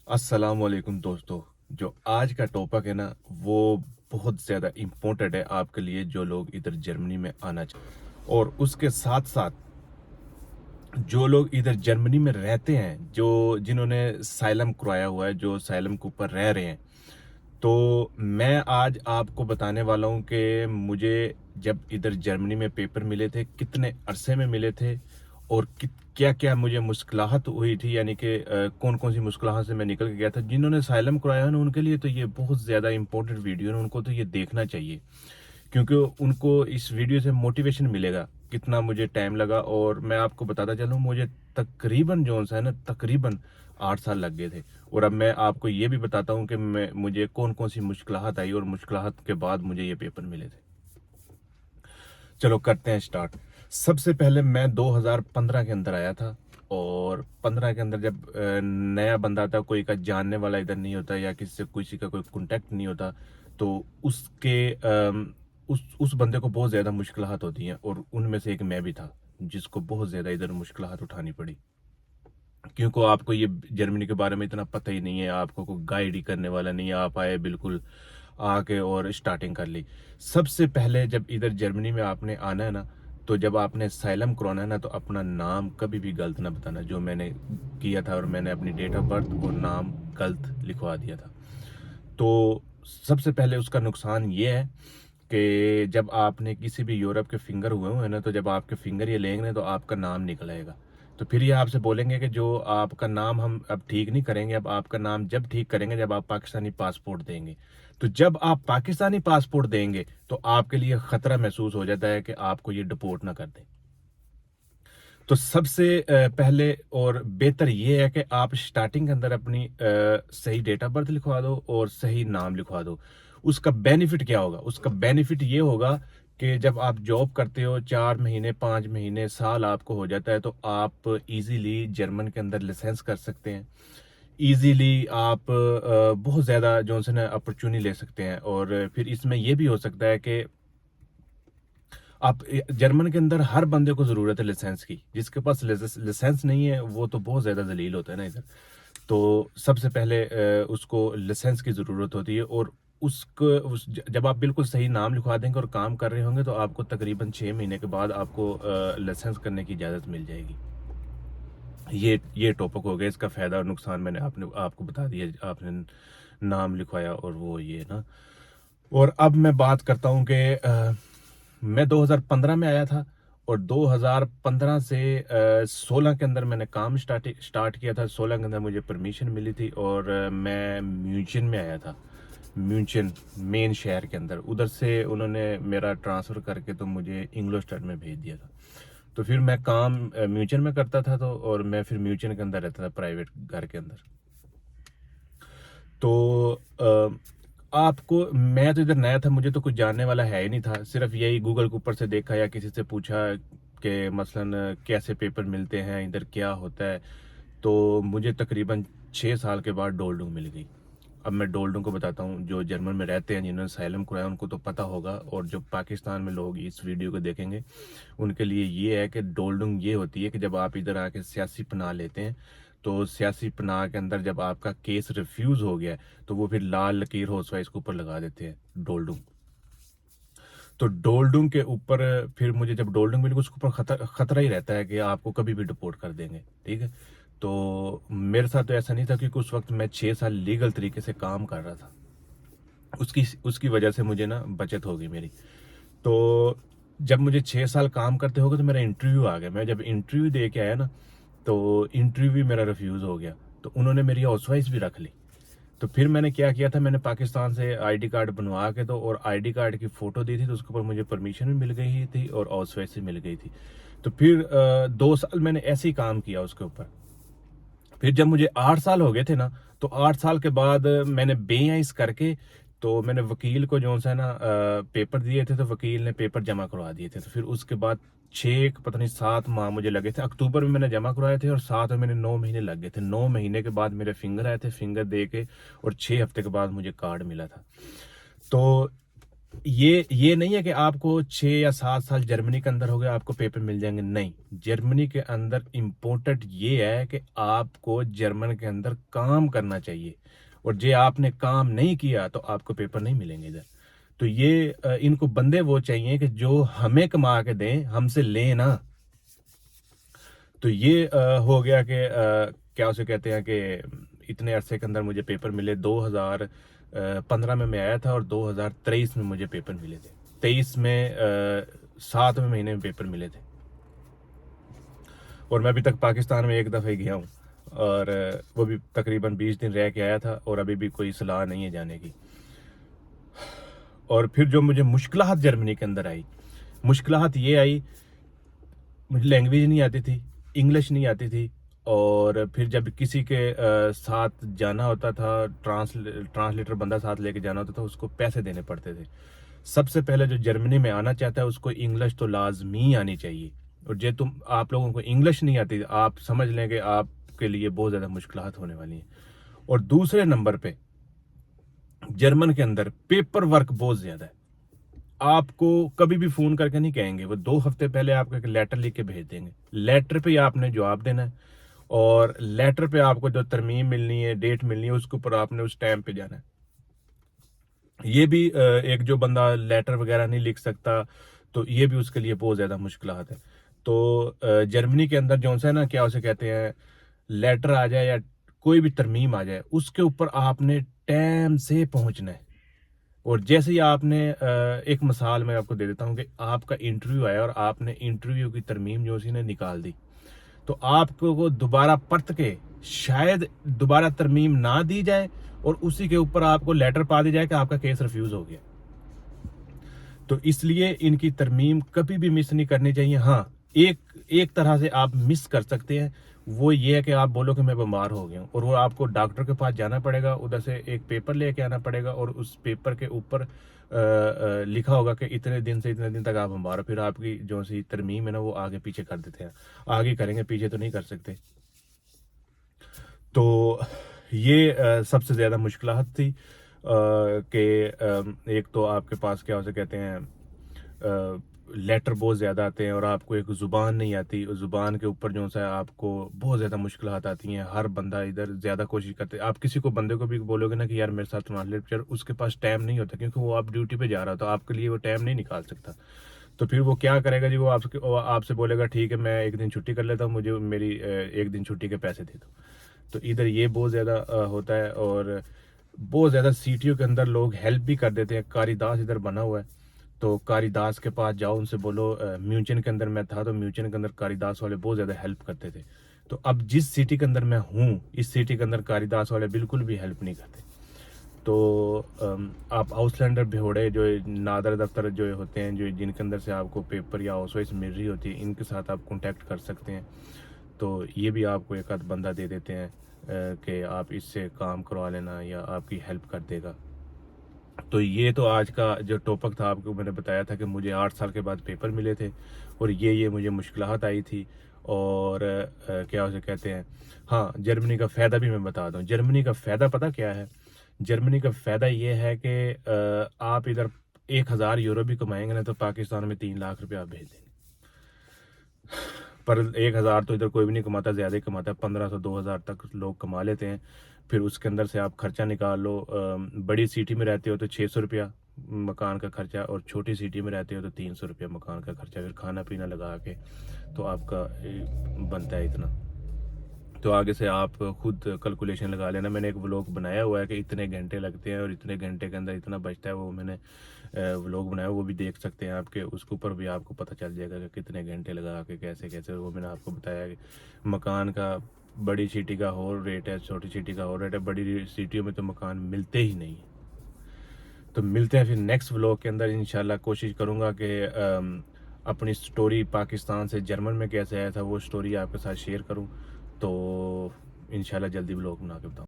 अस्सलाम वालेकुम दोस्तों। जो आज का टॉपिक है ना, वो बहुत ज़्यादा इम्पोर्टेंट है आपके लिए जो लोग इधर जर्मनी में आना चाहते, और उसके साथ साथ जो लोग इधर जर्मनी में रहते हैं, जो जिन्होंने साइलम करवाया हुआ है, जो साइलम के ऊपर रह रहे हैं। तो मैं आज आपको बताने वाला हूँ कि मुझे जब इधर जर्मनी में पेपर मिले थे, कितने अरसे में मिले थे, और क्या क्या मुझे मुश्किलात हुई थी, यानी कि कौन कौन सी मुश्किलात से मैं निकल के गया था। जिन्होंने साइलम कराया है ना, उनके लिए तो ये बहुत ज़्यादा इंपॉर्टेंट वीडियो है, उनको तो ये देखना चाहिए, क्योंकि उनको इस वीडियो से मोटिवेशन मिलेगा कितना मुझे टाइम लगा। और मैं आपको बताता चलूँ, मुझे तकरीबन जो सा है ना, तकरीबन 8 साल लग गए थे। और अब मैं आपको ये भी बताता हूँ कि मुझे कौन कौन सी मुश्किलात आई और मुश्किलात के बाद मुझे ये पेपर मिले थे। चलो करते हैं स्टार्ट। सबसे पहले मैं 2015 के अंदर आया था, और 15 के अंदर जब नया बंदा था, कोई का जानने वाला इधर नहीं होता या किसी से किसी का कोई कांटेक्ट नहीं होता, तो उसके उस बंदे को बहुत ज़्यादा मुश्किलात होती हैं, और उनमें से एक मैं भी था जिसको बहुत ज़्यादा इधर मुश्किलात उठानी पड़ी। क्योंकि आपको ये जर्मनी के बारे में इतना पता ही नहीं है, आपको कोई गाइड ही करने वाला नहीं है, आप आए बिल्कुल आके और स्टार्टिंग कर ली। सबसे पहले जब इधर जर्मनी में आपने आना है ना, तो जब आपने साइलम करवाना है ना, तो अपना नाम कभी भी गलत ना बताना, जो मैंने किया था। और मैंने अपनी डेट ऑफ बर्थ और नाम गलत लिखवा दिया था। तो सबसे पहले उसका नुकसान ये है कि जब आपने किसी भी यूरोप के फिंगर हुए हुए हैं ना, तो जब आपके फिंगर ये लेंगे तो आपका नाम निकल आएगा। तो फिर ये आपसे बोलेंगे कि जो आपका नाम हम अब ठीक नहीं करेंगे, अब आपका नाम जब ठीक करेंगे जब आप पाकिस्तानी पासपोर्ट देंगे। तो जब आप पाकिस्तानी पासपोर्ट देंगे तो आपके लिए खतरा महसूस हो जाता है कि आपको ये डिपोर्ट ना कर दें। तो सबसे पहले और बेहतर ये है कि आप स्टार्टिंग के अंदर अपनी सही डेट ऑफ बर्थ लिखवा दो और सही नाम लिखवा दो। उसका बेनिफिट क्या होगा? उसका बेनिफिट ये होगा कि जब आप जॉब करते हो, 4 महीने 5 महीने साल आपको हो जाता है, तो आप इजीली जर्मन के अंदर लाइसेंस कर सकते हैं। इजीली आप बहुत ज़्यादा जो है ना अपॉर्चुनिटी ले सकते हैं। और फिर इसमें यह भी हो सकता है कि आप जर्मन के अंदर हर बंदे को ज़रूरत है लाइसेंस की। जिसके पास लाइसेंस नहीं है वो तो बहुत ज़्यादा जलील होता है ना इधर। तो सबसे पहले उसको लाइसेंस की ज़रूरत होती है। और जब आप बिल्कुल सही नाम लिखवा देंगे और काम कर रहे होंगे, तो आपको तकरीबन 6 महीने के बाद आपको लाइसेंस करने की इजाज़त मिल जाएगी। ये टॉपिक हो गया, इसका फ़ायदा और नुकसान मैंने आपको बता दिया। आपने नाम लिखवाया और वो ये ना। और अब मैं बात करता हूँ कि मैं 2015 में आया था, और 2015 से 16 के अंदर मैंने काम स्टार्ट किया था। 16 के अंदर मुझे परमिशन मिली थी, और मैं म्यूनचन में आया था। म्यूनचन मेन शहर के अंदर, उधर से उन्होंने मेरा ट्रांसफ़र करके तो मुझे इंग्लस्टाड में भेज दिया था। तो फिर मैं काम म्यूनचन में करता था, तो और मैं फिर म्यूनचन के अंदर रहता था प्राइवेट घर के अंदर। तो आपको मैं तो इधर नया था, मुझे तो कुछ जानने वाला है ही नहीं था। सिर्फ यही गूगल के ऊपर से देखा या किसी से पूछा कि मसलन कैसे पेपर मिलते हैं इधर, क्या होता है। तो मुझे तकरीबन 6 साल के बाद डोल्डुंग मिल गई। अब मैं डोल्डुंग को बताता हूँ। जो जर्मन में रहते हैं, जिन्होंने साइलम कराया, उनको तो पता होगा, और जो पाकिस्तान में लोग इस वीडियो को देखेंगे उनके लिए ये है कि डोल्डुंग ये होती है कि जब आप इधर आके सियासी पनाह लेते हैं, तो सियासी पनाह के अंदर जब आपका केस रिफ्यूज़ हो गया, तो वो फिर लाल लकीर होसवा इसके ऊपर लगा देते हैं, डोल्डुंग। तो डोल्डुंग के ऊपर फिर मुझे जब डोल्डुंग मिली, उसके ऊपर खतरा ही रहता है कि आपको कभी भी डिपोर्ट कर देंगे, ठीक है। तो मेरे साथ तो ऐसा नहीं था, क्योंकि उस वक्त मैं 6 साल लीगल तरीके से काम कर रहा था। उसकी उसकी वजह से मुझे ना बचत हो गई मेरी। तो जब मुझे 6 साल काम करते हो गए, तो मेरा इंटरव्यू आ गया। मैं जब इंटरव्यू दे के आया ना, तो इंटरव्यू मेरा रिफ्यूज़ हो गया। तो उन्होंने मेरी हाउसवाइफ भी रख ली। तो फिर मैंने क्या किया था, मैंने पाकिस्तान से आईडी कार्ड बनवा के, तो और आईडी कार्ड की फ़ोटो दी थी, तो उसके ऊपर मुझे परमिशन भी मिल गई थी और हाउसवाइफ भी मिल गई थी। तो फिर 2 साल मैंने ऐसे ही काम किया उसके ऊपर। फिर जब मुझे 8 साल हो गए थे ना, तो 8 साल के बाद मैंने बेआइस करके, तो मैंने वकील को जो है ना पेपर दिए थे, तो वकील ने पेपर जमा करवा दिए थे। तो फिर उसके बाद 6 पता नहीं 7 माह मुझे लगे थे। अक्टूबर में मैंने जमा करवाए थे, और साथ में मैंने 9 महीने लग गए थे। 9 महीने के बाद मेरे फिंगर आए थे, फिंगर दे के, और 6 हफ्ते के बाद मुझे कार्ड मिला था। तो یہ نہیں ہے کہ آپ کو 6 یا 7 سال جرمنی کے اندر ہو گیا آپ کو پیپر مل جائیں گے، نہیں، جرمنی کے اندر امپورٹنٹ یہ ہے کہ آپ کو جرمن کے اندر کام کرنا چاہیے، اور جو آپ نے کام نہیں کیا تو آپ کو پیپر نہیں ملیں گے ادھر. تو یہ ان کو بندے وہ چاہیے کہ جو ہمیں کما کے دیں، ہم سے لیں نا. تو یہ ہو گیا کہ کیا اسے کہتے ہیں کہ اتنے عرصے کے اندر مجھے پیپر ملے. 2015 میں آیا تھا اور 2023 میں مجھے پیپر ملے تھے. 23 میں 7ویں مہینے میں پیپر ملے تھے. اور میں ابھی تک پاکستان میں ایک دفعہ گیا ہوں، اور وہ بھی تقریباً 20 دن رہ کے آیا تھا، اور ابھی بھی کوئی صلاح نہیں ہے جانے کی. اور پھر جو مجھے مشکلات جرمنی کے اندر آئی، مشکلات یہ آئی، مجھے لینگویج نہیں آتی تھی، انگلش نہیں آتی تھی، اور پھر جب کسی کے ساتھ جانا ہوتا تھا، ٹرانسلیٹر بندہ ساتھ لے کے جانا ہوتا تھا، اس کو پیسے دینے پڑتے تھے. سب سے پہلے جو جرمنی میں آنا چاہتا ہے اس کو انگلش تو لازمی آنی چاہیے، اور آپ لوگوں کو انگلش نہیں آتی، آپ سمجھ لیں کہ آپ کے لیے بہت زیادہ مشکلات ہونے والی ہیں. اور دوسرے نمبر پہ جرمن کے اندر پیپر ورک بہت زیادہ ہے. آپ کو کبھی بھی فون کر کے نہیں کہیں گے، وہ 2 ہفتے پہلے آپ کو ایک لیٹر لکھ کے بھیج دیں گے. لیٹر پہ آپ نے جواب دینا ہے، اور لیٹر پہ آپ کو جو ترمیم ملنی ہے، ڈیٹ ملنی ہے، اس کے اوپر آپ نے اس ٹائم پہ جانا ہے. یہ بھی ایک جو بندہ لیٹر وغیرہ نہیں لکھ سکتا تو یہ بھی اس کے لیے بہت زیادہ مشکلات ہے. تو جرمنی کے اندر جو ہے نا، کیا اسے کہتے ہیں، لیٹر آ جائے یا کوئی بھی ترمیم آ جائے، اس کے اوپر آپ نے ٹائم سے پہنچنا ہے. اور جیسے ہی آپ نے ایک مثال میں آپ کو دے دیتا ہوں کہ آپ کا انٹرویو آیا اور آپ نے انٹرویو کی ترمیم جو اسی نے نکال دی، تو آپ کو دوبارہ پرت کے شاید دوبارہ ترمیم نہ دی جائے، اور اسی کے اوپر آپ کو لیٹر پا دی جائے کہ آپ کا کیس ریفیوز ہو گیا. تو اس لیے ان کی ترمیم کبھی بھی مس نہیں کرنی چاہیے. ہاں، ایک طرح سے آپ مس کر سکتے ہیں، وہ یہ ہے کہ آپ بولو کہ میں بیمار ہو گیا ہوں، اور وہ آپ کو ڈاکٹر کے پاس جانا پڑے گا، ادھر سے ایک پیپر لے کے آنا پڑے گا، اور اس پیپر کے اوپر لکھا ہوگا کہ اتنے دن سے اتنے دن تک آپ بیمار ہو. پھر آپ کی جو سی ترمیم ہے نا، وہ آگے پیچھے کر دیتے ہیں. آگے کریں گے، پیچھے تو نہیں کر سکتے. تو یہ سب سے زیادہ مشکلات تھی کہ ایک تو آپ کے پاس کیا اسے کہتے ہیں، لیٹر بہت زیادہ آتے ہیں، اور آپ کو ایک زبان نہیں آتی. زبان کے اوپر جو ہے آپ کو بہت زیادہ مشکلات آتی ہیں. ہر بندہ ادھر زیادہ کوشش کرتے ہیں. آپ کسی کو بندے کو بھی بولو گے نا کہ یار میرے ساتھ ٹرانسلیٹر، اس کے پاس ٹائم نہیں ہوتا، کیونکہ وہ آپ ڈیوٹی پہ جا رہا ہوتا، آپ کے لیے وہ ٹائم نہیں نکال سکتا. تو پھر وہ کیا کرے گا جی، وہ آپ سے بولے گا ٹھیک ہے میں ایک دن چھٹی کر لیتا ہوں، مجھے میری ایک دن چھٹی کے پیسے دے دو. تو ادھر یہ بہت زیادہ ہوتا ہے. اور بہت زیادہ سٹیوں کے اندر لوگ ہیلپ بھی کر دیتے ہیں. کاری داس ادھر بنا ہوا ہے، تو کاری داس کے پاس جاؤ، ان سے بولو. میونچن کے اندر میں تھا تو میونچن کے اندر کاری داس والے بہت زیادہ ہیلپ کرتے تھے. تو اب جس سٹی کے اندر میں ہوں، اس سٹی کے اندر کاری داس والے بالکل بھی ہیلپ نہیں کرتے. تو آپ ہاؤس لینڈر بھیوڑے جو نادر دفتر جو ہوتے ہیں، جو جن کے اندر سے آپ کو پیپر یا ہاؤس وائس مل رہی ہوتی ہے، ان کے ساتھ آپ کانٹیکٹ کر سکتے ہیں. تو یہ بھی آپ کو ایک آدھ بندہ دے دیتے ہیں کہ آپ اس سے کام کروا لینا، یا آپ کی ہیلپ کر دے گا. تو یہ تو آج کا جو ٹاپک تھا، آپ کو میں نے بتایا تھا کہ مجھے 8 سال کے بعد پیپر ملے تھے، اور یہ مجھے مشکلات آئی تھی. اور کیا اسے کہتے ہیں، ہاں، جرمنی کا فائدہ بھی میں بتا دوں. جرمنی کا فائدہ پتہ کیا ہے؟ جرمنی کا فائدہ یہ ہے کہ آپ ادھر 1000 یورو بھی کمائیں گے نا، تو پاکستان میں 3 لاکھ روپے آپ بھیج دیں گے. پر 1000 تو ادھر کوئی بھی نہیں کماتا، زیادہ ہی کماتا ہے. 1500 2000 تک لوگ کما لیتے ہیں. پھر اس کے اندر سے آپ خرچہ نکال لو. بڑی سٹی میں رہتے ہو تو 600 روپیہ مکان کا خرچہ، اور چھوٹی سٹی میں رہتے ہو تو 300 روپیہ مکان کا خرچہ. پھر کھانا پینا لگا کے تو آپ کا بنتا ہے اتنا. تو آگے سے آپ خود کیلکولیشن لگا لینا. میں نے ایک ولاگ بنایا ہوا ہے کہ اتنے گھنٹے لگتے ہیں اور اتنے گھنٹے کے اندر اتنا بچتا ہے. وہ میں نے ولاگ بنایا، وہ بھی دیکھ سکتے ہیں آپ کے. اس کے اوپر بھی آپ کو پتہ چل جائے گا کہ کتنے گھنٹے لگا کے کیسے. وہ میں نے آپ کو بتایا کہ مکان کا بڑی سٹی کا اور ریٹ ہے، چھوٹی سٹی کا اور ریٹ ہے. بڑی سٹیوں میں تو مکان ملتے ہی نہیں. تو ملتے ہیں پھر نیکسٹ ولاگ کے اندر. انشاءاللہ کوشش کروں گا کہ اپنی سٹوری پاکستان سے جرمن میں کیسے آیا تھا وہ سٹوری آپ کے ساتھ شیئر کروں. تو انشاءاللہ جلدی ولاگ بنا کے بتاؤں.